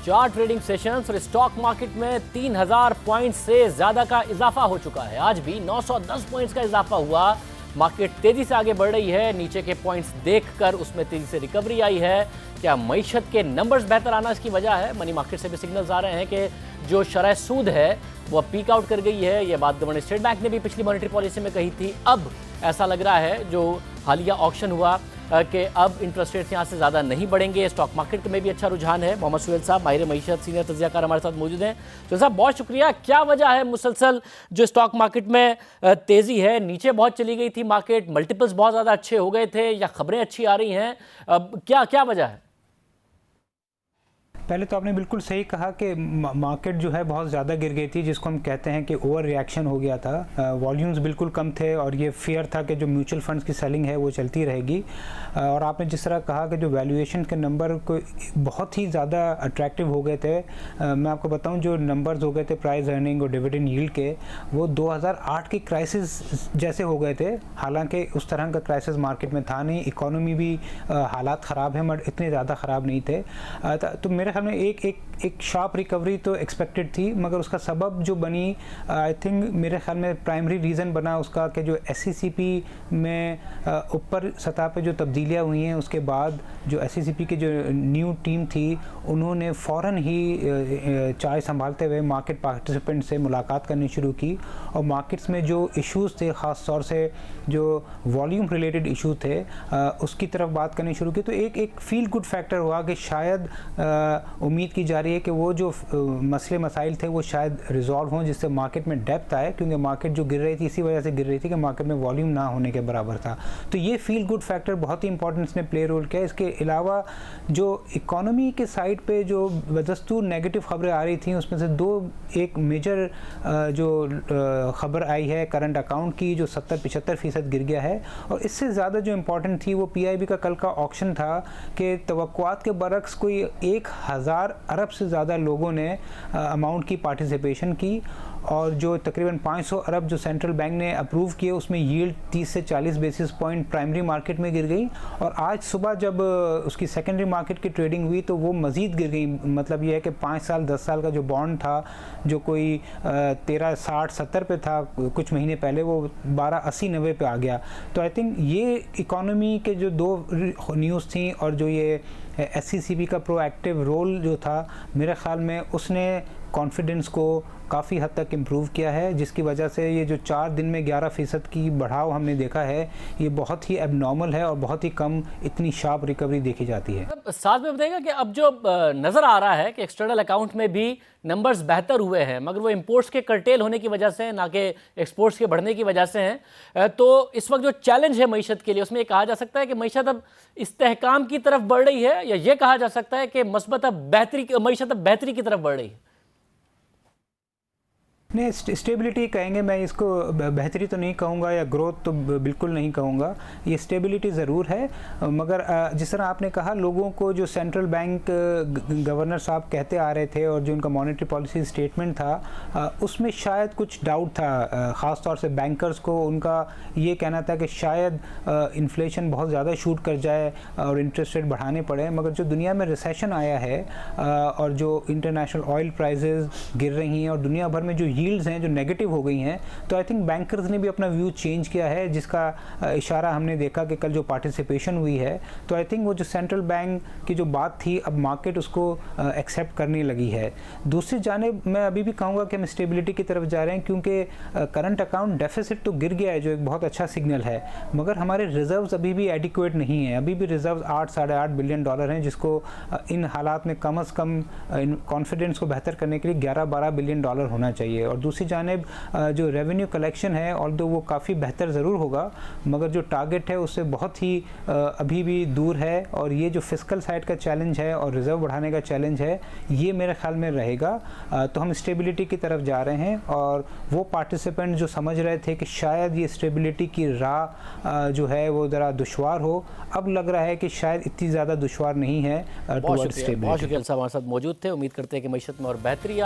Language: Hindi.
4 ट्रेडिंग सेशंस और स्टॉक मार्केट में 3000 पॉइंट से ज्यादा का इजाफा हो चुका है। आज भी 910 पॉइंट्स का इजाफा हुआ। मार्केट तेजी से आगे बढ़ रही है। नीचे के पॉइंट्स देखकर उसमें तेजी से रिकवरी आई है। क्या मईशत के नंबर्स बेहतर आना इसकी वजह है? मनी मार्केट से भी सिग्नल्स आ रहे हैं कि जो शरह सूद है वो पीक आउट कर गई है। ये बात गवर्नर स्टेट बैंक ने भी पिछली मॉनेटरी पॉलिसी में कही थी। अब ऐसा लग रहा है जो हालिया ऑक्शन हुआ कि अब इंटरेस्ट रेट्स यहाँ से ज़्यादा नहीं बढ़ेंगे। स्टॉक मार्केट में भी अच्छा रुझान है। मोहम्मद सुहेल साहब माहिर मईशत सीनियर तज्ज़ियाकार हमारे साथ मौजूद हैं। तो साहब बहुत शुक्रिया। क्या वजह है मुसलसल जो स्टॉक मार्केट में तेज़ी है? नीचे बहुत चली गई थी मार्केट, मल्टीपल्स बहुत ज़्यादा अच्छे हो गए थे या खबरें अच्छी आ रही हैं? क्या वजह है? पहले तो आपने बिल्कुल सही कहा कि मार्केट जो है बहुत ज़्यादा गिर गई थी, जिसको हम कहते हैं कि ओवर रिएक्शन हो गया था। वॉल्यूम्स बिल्कुल कम थे और ये फियर था कि जो म्यूचुअल फंड्स की सेलिंग है वो चलती रहेगी। और आपने जिस तरह कहा कि जो वैल्यूएशन के नंबर को बहुत ही ज़्यादा अट्रैक्टिव हो गए थे। मैं आपको बताऊं जो नंबर्स हो गए थे प्राइस अर्निंग और डिविडेंड यील्ड के, वो 2008 की क्राइसिस जैसे हो गए थे। हालांकि उस तरह का क्राइसिस मार्केट में था नहीं, इकोनॉमी भी हालात ख़राब हैं मगर इतने ज़्यादा ख़राब नहीं थे। तो मेरे में एक शार्प रिकवरी तो एक्सपेक्टेड थी, मगर उसका सबब जो बनी आई थिंक मेरे ख्याल में प्राइमरी रीज़न बना उसका कि जो SCCP में ऊपर सतह पे जो तब्दीलियाँ हुई हैं, उसके बाद जो SCCP की जो न्यू टीम थी उन्होंने फ़ौरन ही चाय संभालते हुए मार्केट पार्टिसिपेंट से मुलाकात करनी शुरू की और मार्केट्स में जो इश्यूज़ थे, ख़ास तौर से जो वॉल्यूम रिलेटेड इशू थे उसकी तरफ बात करनी शुरू की। तो एक फील गुड फैक्टर हुआ कि शायद उम्मीद की जा रही है कि वो जो मसले मसाइल थे वो शायद रिजॉल्व हों, जिससे मार्केट में डेप्थ आए, क्योंकि मार्केट जो गिर रही थी इसी वजह से गिर रही थी कि मार्केट में वॉल्यूम ना होने के बराबर था। तो ये फील गुड फैक्टर बहुत ही इंपॉर्टेंट इसने प्ले रोल किया। इसके अलावा जो इकोनॉमी के साइड पे जो बदस्तूर नेगेटिव खबरें आ रही थी उसमें से एक मेजर जो खबर आई है करंट अकाउंट की, जो 70-75% गिर गया है। और इससे ज़्यादा जो इम्पोर्टेंट थी वो PIB का कल का ऑक्शन था कि तवक्कुआत के बरक्स कोई 1000 अरब से ज़्यादा लोगों ने अमाउंट की पार्टिसिपेशन की और जो तकरीबन 500 अरब जो सेंट्रल बैंक ने अप्रूव किए उसमें यील्ड 30 से 40 बेसिस पॉइंट प्राइमरी मार्केट में गिर गई। और आज सुबह जब उसकी सेकेंडरी मार्केट की ट्रेडिंग हुई तो वो मज़ीद गिर गई। मतलब ये है कि 5 साल 10 साल का जो बॉन्ड था जो कोई 13.60-70 पे था कुछ महीने पहले, वो 12.80-90 पे आ गया। तो आई थिंक ये इकोनॉमी के जो दो न्यूज़ थी और जो ये SCCP का प्रोएक्टिव रोल जो था, मेरे ख्याल में उसने कॉन्फिडेंस को काफ़ी हद तक इम्प्रूव किया है, जिसकी वजह से ये जो 4 दिन में 11% की बढ़ाव हमने देखा है ये बहुत ही एबनॉर्मल है और बहुत ही कम इतनी शार्प रिकवरी देखी जाती है। साथ में बताइएगा कि अब जो नज़र आ रहा है कि एक्सटर्नल अकाउंट में भी नंबर्स बेहतर हुए हैं, मगर वो इंपोर्ट्स के कर्टेल होने की वजह से, ना कि एक्सपोर्ट्स के बढ़ने की वजह से हैं। तो इस वक्त जो चैलेंज है मईशत के लिए, उसमें ये कहा जा सकता है कि मईशत अब इस्तेहकाम की तरफ बढ़ रही है, या ये कहा जा सकता है कि मईशत अब बेहतरी की तरफ बढ़ रही है? नहीं, स्टेबिलिटी कहेंगे, मैं इसको बेहतरी तो नहीं कहूँगा या ग्रोथ तो बिल्कुल नहीं कहूँगा। ये स्टेबिलिटी ज़रूर है, मगर जिस तरह आपने कहा लोगों को जो सेंट्रल बैंक गवर्नर साहब कहते आ रहे थे और जो उनका मॉनेटरी पॉलिसी स्टेटमेंट था उसमें शायद कुछ डाउट था। ख़ास तौर से बैंकर्स को उनका ये कहना था कि शायद इन्फ्लेशन बहुत ज़्यादा शूट कर जाए और इंटरेस्ट रेट बढ़ाने पड़े। मगर जो दुनिया में रिसेशन आया है और जो इंटरनेशनल ऑयल प्राइजेज़ गिर रही हैं और दुनिया भर में जो यील्ड्स हैं जो नेगेटिव हो गई हैं, तो आई थिंक बैंकर्स ने भी अपना व्यू चेंज किया है, जिसका इशारा हमने देखा कि कल जो पार्टिसिपेशन हुई है। तो आई थिंक वो जो सेंट्रल बैंक की जो बात थी अब मार्केट उसको एक्सेप्ट करने लगी है। दूसरी जानिब मैं अभी भी कहूँगा कि हम स्टेबिलिटी की तरफ जा रहे हैं, क्योंकि करंट अकाउंट डेफिसिट तो गिर गया है जो एक बहुत अच्छा सिग्नल है, मगर हमारे रिजर्व्स अभी भी एडिक्वेट नहीं है। अभी भी रिजर्व्स 8-8.5 बिलियन डॉलर हैं, जिसको इन हालात में कम से कम कॉन्फिडेंस को बेहतर करने के लिए 11-12 बिलियन डॉलर होना चाहिए। और दूसरी जानिब जो रेवेन्यू कलेक्शन है ऑल्दो वो काफ़ी बेहतर ज़रूर होगा, मगर जो टारगेट है उससे बहुत ही अभी भी दूर है। और ये जो फिस्कल साइड का चैलेंज है और रिज़र्व बढ़ाने का चैलेंज है, ये मेरे ख्याल में रहेगा। तो हम स्टेबिलिटी की तरफ जा रहे हैं और वो पार्टिसिपेंट जो समझ रहे थे कि शायद ये स्टेबिलिटी की राह जो है वो ज़रा दुश्वार हो, अब लग रहा है कि शायद इतनी ज़्यादा दुश्वार नहीं है टुवर्ड्स स्टेबिलिटी। बहुत शुक्रिया साहब, हमारे साथ मौजूद थे। उम्मीद करते हैं कि मईशत में और बेहतरी